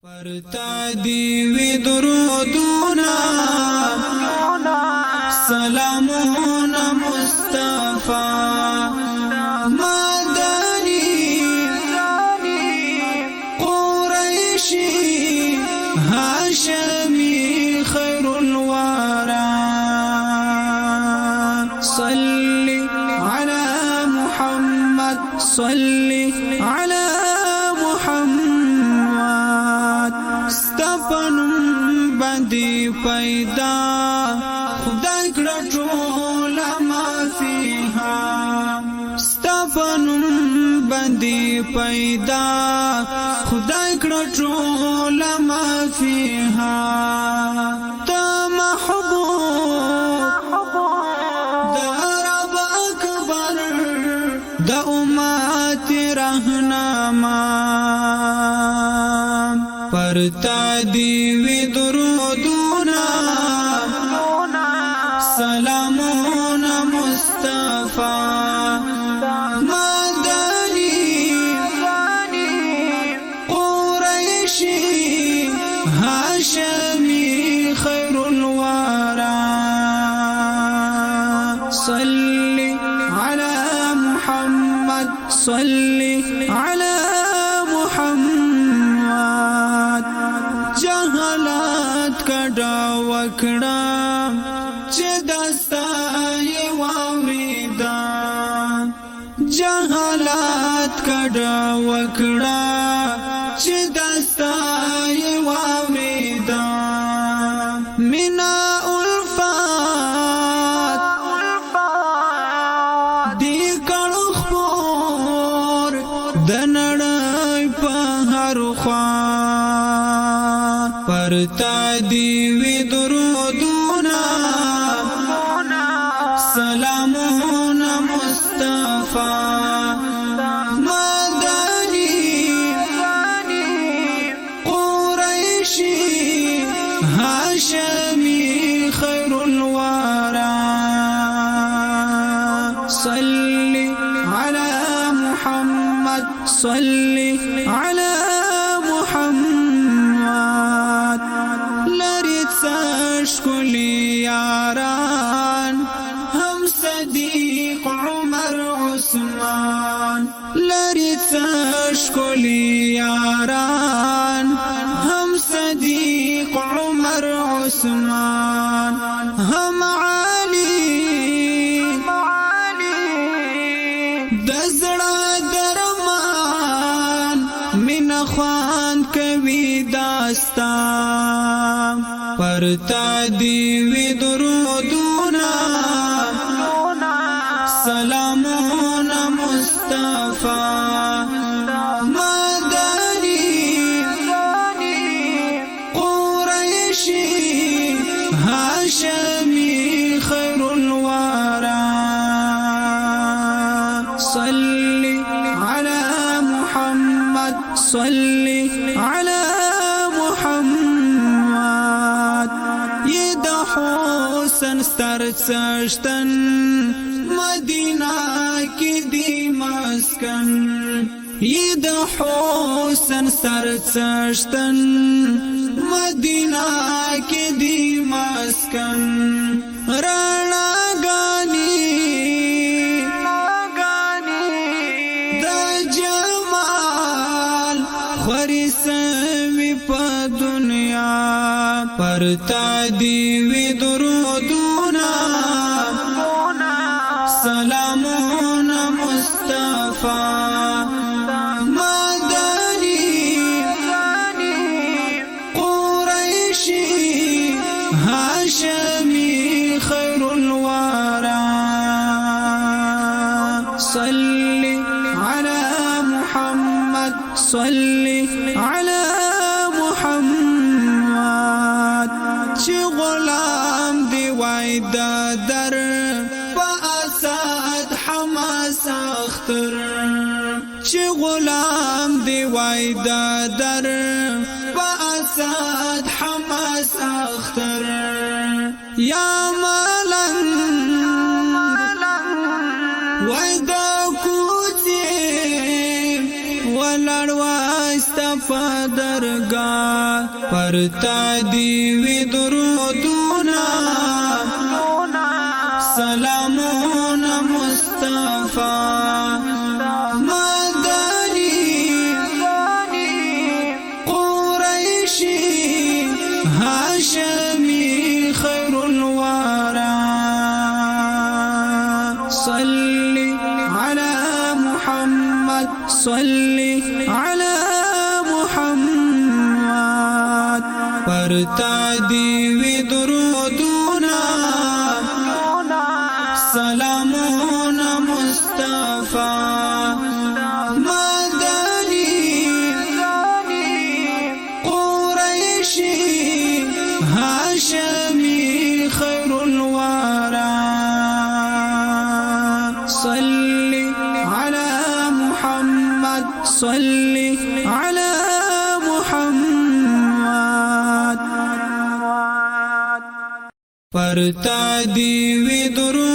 ورتا دی وی درودونا سلامون مصطفی مدنی قریشی هاشمی خیر الورى صلی علی محمد صلی علی ستپنم باندې پیدا خدای کړه ټول ما فيها ستپنم باندې پیدا خدای کړه ټول ما فيها تا محبوب د رب اکبر د امت رهنما ورتا دی وی درودونا سلامون مصطفی مدنی قریشی هاشمی خیر الورى صلی علی محمد صلی علی جهالت کډا وکړه چې دستای واوریدا جهالت کډا وکړه چې دستای واوریدا مینا الفات دی کړه خور د نړۍ په هر خوا ورتا دی وی درودونا سلامون مصطفی مدنی قریشی هاشمی خیر الورى صلی علی محمد صلی علی شکلی یاران هم صدیق عمر عثمان لری شکلی یاران هم صدیق عمر عثمان هم علی دزړه درمان من خوان کوي داستان ورتا دی وی درودونا سلامون مصطفی مدنی قریشی هاشمی خیر الورى صلی علی محمد صلی علی حسن ستر سشتن مدینہ کی دی مسکن یہ د حسن ستر سشتن مدینہ کی دی مسکن رانا گانی دا جمال خریسوی پا دنیا ورتا دی وی درودونا سلامون مصطفی مدنی قریشی هاشمی خیر الورى صلی علی محمد صلی علی غلام دی وای در په اسد حماس اختر چې غلام دی وای در په اسد حماس اختر یا ملنګ وای دا کوڅه ولړ واسته په درګاه پرتا دی وی درودونا سلامون مصطفی مدنی قریشی هاشمی خیر الورى صلی علی محمد صلی علی محمد پرتا دی وی درودونا سلامون مصطفی مدنی قریشی هاشمی خیر الورى صلی علی محمد صلی علی محمد پرتا دی وی درود